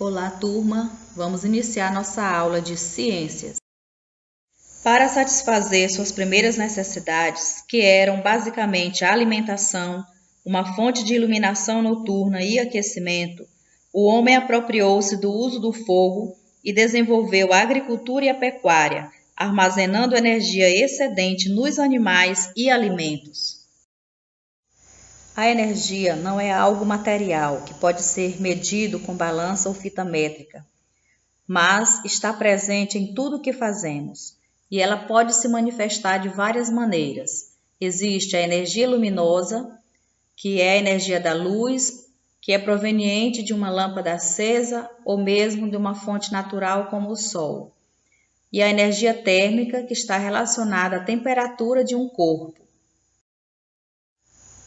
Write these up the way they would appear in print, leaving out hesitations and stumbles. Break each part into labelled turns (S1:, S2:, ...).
S1: Olá, turma! Vamos iniciar nossa aula de ciências. Para satisfazer suas primeiras necessidades, que eram basicamente a alimentação, uma fonte de iluminação noturna e aquecimento, o homem apropriou-se do uso do fogo e desenvolveu a agricultura e a pecuária, armazenando energia excedente nos animais e alimentos. A energia não é algo material que pode ser medido com balança ou fita métrica, mas está presente em tudo o que fazemos, e ela pode se manifestar de várias maneiras. Existe a energia luminosa, que é a energia da luz, que é proveniente de uma lâmpada acesa ou mesmo de uma fonte natural como o sol. E a energia térmica, que está relacionada à temperatura de um corpo.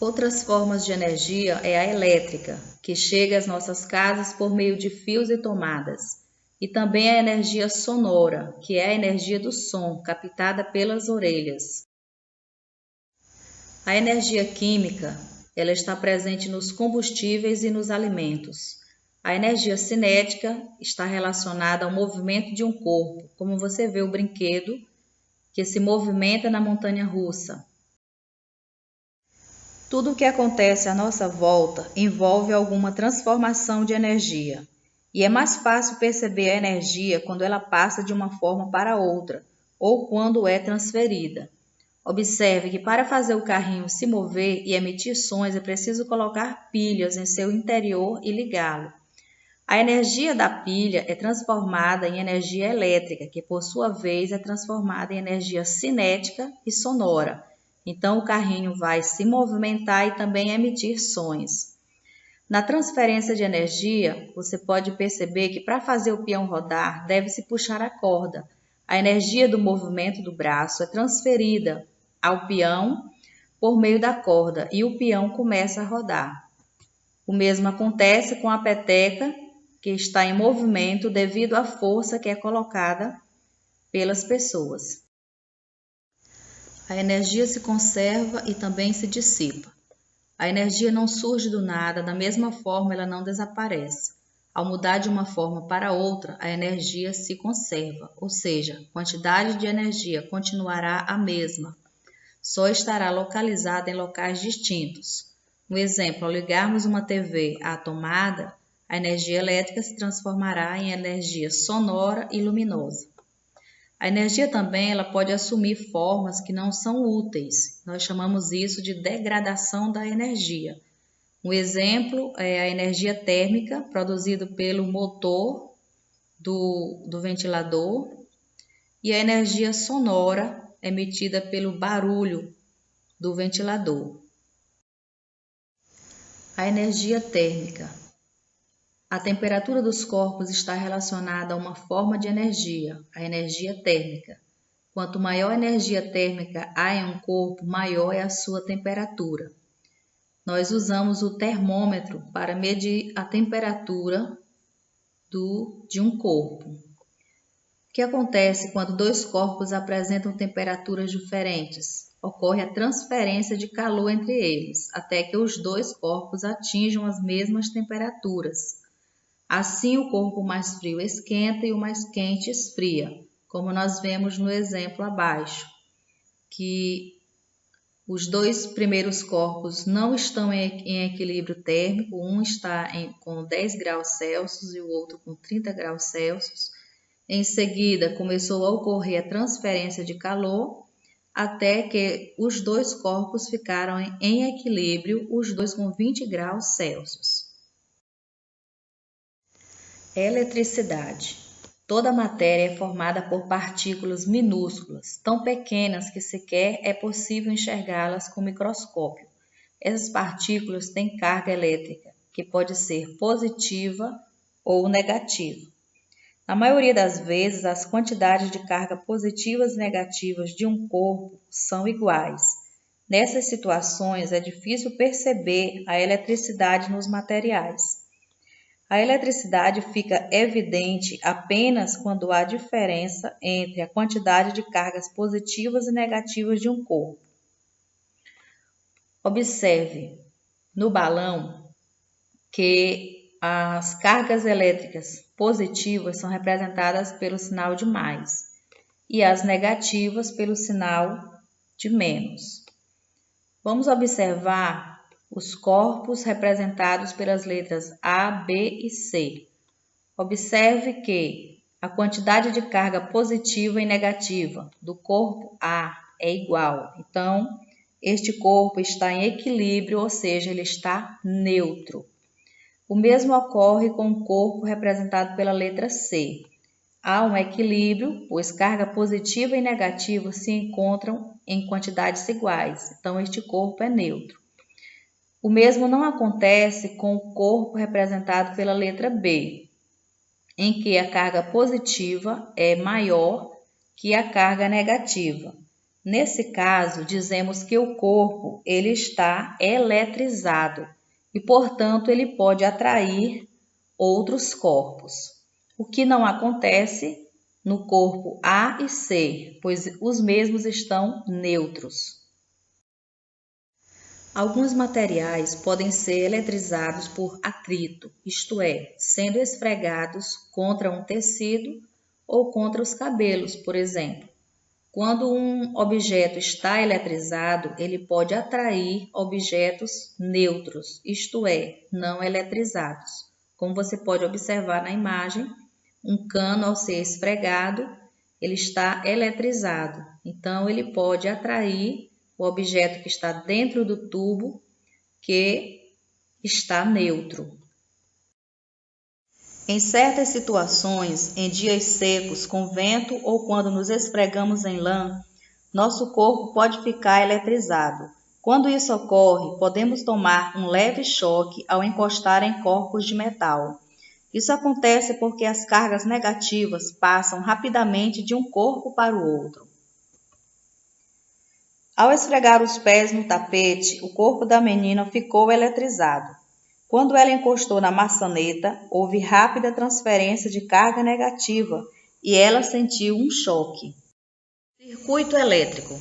S1: Outras formas de energia é a elétrica, que chega às nossas casas por meio de fios e tomadas, e também a energia sonora, que é a energia do som, captada pelas orelhas. A energia química, ela está presente nos combustíveis e nos alimentos. A energia cinética está relacionada ao movimento de um corpo, como você vê o brinquedo que se movimenta na montanha-russa. Tudo o que acontece à nossa volta envolve alguma transformação de energia, e é mais fácil perceber a energia quando ela passa de uma forma para outra, ou quando é transferida. Observe que para fazer o carrinho se mover e emitir sons é preciso colocar pilhas em seu interior e ligá-lo. A energia da pilha é transformada em energia elétrica, que por sua vez é transformada em energia cinética e sonora. Então, o carrinho vai se movimentar e também emitir sons. Na transferência de energia, você pode perceber que para fazer o peão rodar, deve-se puxar a corda. A energia do movimento do braço é transferida ao peão por meio da corda e o peão começa a rodar. O mesmo acontece com a peteca, que está em movimento devido à força que é colocada pelas pessoas. A energia se conserva e também se dissipa. A energia não surge do nada, da mesma forma ela não desaparece. Ao mudar de uma forma para outra, a energia se conserva, ou seja, a quantidade de energia continuará a mesma, só estará localizada em locais distintos. Um exemplo, ao ligarmos uma TV à tomada, a energia elétrica se transformará em energia sonora e luminosa. A energia também ela pode assumir formas que não são úteis. Nós chamamos isso de degradação da energia. Um exemplo é a energia térmica produzida pelo motor do ventilador e a energia sonora emitida pelo barulho do ventilador. A energia térmica. A temperatura dos corpos está relacionada a uma forma de energia, a energia térmica. Quanto maior energia térmica há em um corpo, maior é a sua temperatura. Nós usamos o termômetro para medir a temperatura de um corpo. O que acontece quando dois corpos apresentam temperaturas diferentes? Ocorre a transferência de calor entre eles, até que os dois corpos atinjam as mesmas temperaturas. Assim, o corpo mais frio esquenta e o mais quente esfria, como nós vemos no exemplo abaixo, que os dois primeiros corpos não estão em equilíbrio térmico, um está com 10 graus Celsius e o outro com 30 graus Celsius. Em seguida, começou a ocorrer a transferência de calor, até que os dois corpos ficaram em equilíbrio, os dois com 20 graus Celsius. Eletricidade. Toda matéria é formada por partículas minúsculas, tão pequenas que sequer é possível enxergá-las com microscópio. Essas partículas têm carga elétrica, que pode ser positiva ou negativa. Na maioria das vezes, as quantidades de carga positivas e negativas de um corpo são iguais. Nessas situações, é difícil perceber a eletricidade nos materiais. A eletricidade fica evidente apenas quando há diferença entre a quantidade de cargas positivas e negativas de um corpo. Observe no balão que as cargas elétricas positivas são representadas pelo sinal de mais e as negativas pelo sinal de menos. Vamos observar os corpos representados pelas letras A, B e C. Observe que a quantidade de carga positiva e negativa do corpo A é igual. Então, este corpo está em equilíbrio, ou seja, ele está neutro. O mesmo ocorre com o corpo representado pela letra C. Há um equilíbrio, pois carga positiva e negativa se encontram em quantidades iguais. Então, este corpo é neutro. O mesmo não acontece com o corpo representado pela letra B, em que a carga positiva é maior que a carga negativa. Nesse caso, dizemos que o corpo ele está eletrizado e, portanto, ele pode atrair outros corpos. O que não acontece no corpo A e C, pois os mesmos estão neutros. Alguns materiais podem ser eletrizados por atrito, isto é, sendo esfregados contra um tecido ou contra os cabelos, por exemplo. Quando um objeto está eletrizado, ele pode atrair objetos neutros, isto é, não eletrizados. Como você pode observar na imagem, um cano ao ser esfregado, ele está eletrizado. Então, ele pode atrair o objeto que está dentro do tubo, que está neutro. Em certas situações, em dias secos, com vento ou quando nos esfregamos em lã, nosso corpo pode ficar eletrizado. Quando isso ocorre, podemos tomar um leve choque ao encostar em corpos de metal. Isso acontece porque as cargas negativas passam rapidamente de um corpo para o outro. Ao esfregar os pés no tapete, o corpo da menina ficou eletrizado. Quando ela encostou na maçaneta, houve rápida transferência de carga negativa e ela sentiu um choque. Circuito elétrico.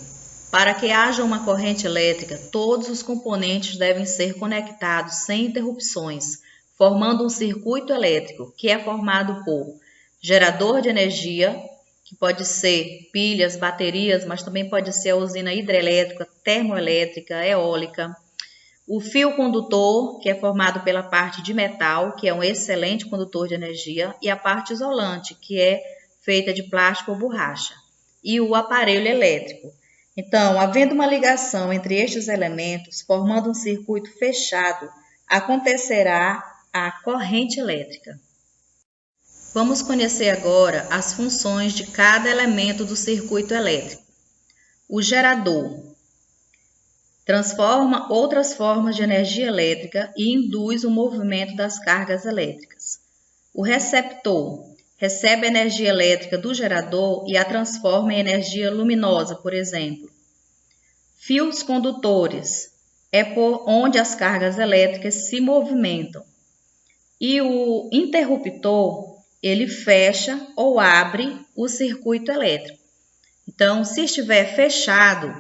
S1: Para que haja uma corrente elétrica, todos os componentes devem ser conectados sem interrupções, formando um circuito elétrico, que é formado por gerador de energia, que pode ser pilhas, baterias, mas também pode ser a usina hidrelétrica, termoelétrica, eólica. O fio condutor, que é formado pela parte de metal, que é um excelente condutor de energia, e a parte isolante, que é feita de plástico ou borracha. E o aparelho elétrico. Então, havendo uma ligação entre estes elementos, formando um circuito fechado, acontecerá a corrente elétrica. Vamos conhecer agora as funções de cada elemento do circuito elétrico. O gerador transforma outras formas de energia elétrica e induz o movimento das cargas elétricas. O receptor recebe a energia elétrica do gerador e a transforma em energia luminosa, por exemplo. Fios condutores é por onde as cargas elétricas se movimentam. E o interruptor, ele fecha ou abre o circuito elétrico. Então, se estiver fechado,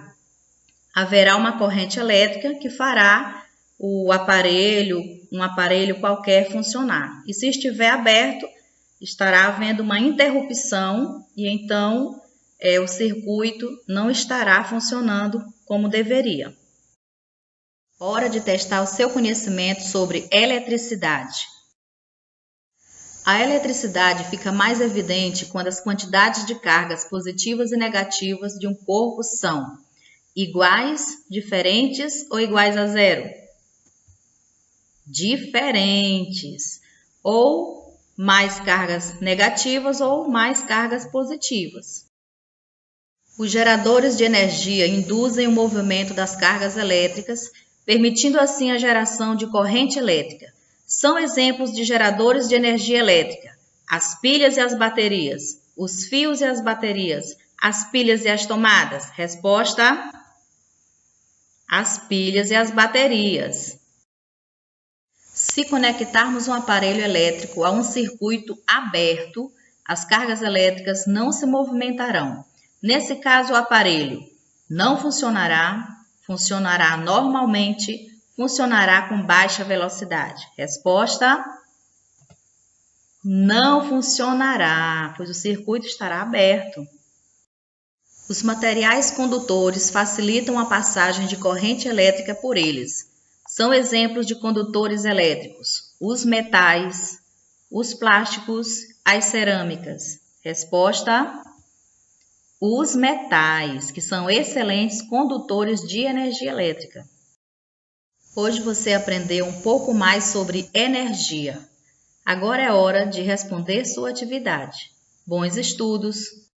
S1: haverá uma corrente elétrica que fará um aparelho qualquer funcionar. E se estiver aberto, estará havendo uma interrupção e então o circuito não estará funcionando como deveria. Hora de testar o seu conhecimento sobre eletricidade. A eletricidade fica mais evidente quando as quantidades de cargas positivas e negativas de um corpo são iguais, diferentes ou iguais a zero? Diferentes. Ou mais cargas negativas ou mais cargas positivas. Os geradores de energia induzem o movimento das cargas elétricas, permitindo assim a geração de corrente elétrica. São exemplos de geradores de energia elétrica: as pilhas e as baterias, os fios e as baterias, as pilhas e as tomadas. Resposta: as pilhas e as baterias. Se conectarmos um aparelho elétrico a um circuito aberto, as cargas elétricas não se movimentarão. Nesse caso, o aparelho não funcionará, funcionará normalmente, funcionará com baixa velocidade. Resposta: Não funcionará, pois o circuito estará aberto. Os materiais condutores facilitam a passagem de corrente elétrica por eles. São exemplos de condutores elétricos: os metais, os plásticos, as cerâmicas. Resposta: os metais, que são excelentes condutores de energia elétrica. Hoje você aprendeu um pouco mais sobre energia. Agora é hora de responder sua atividade. Bons estudos!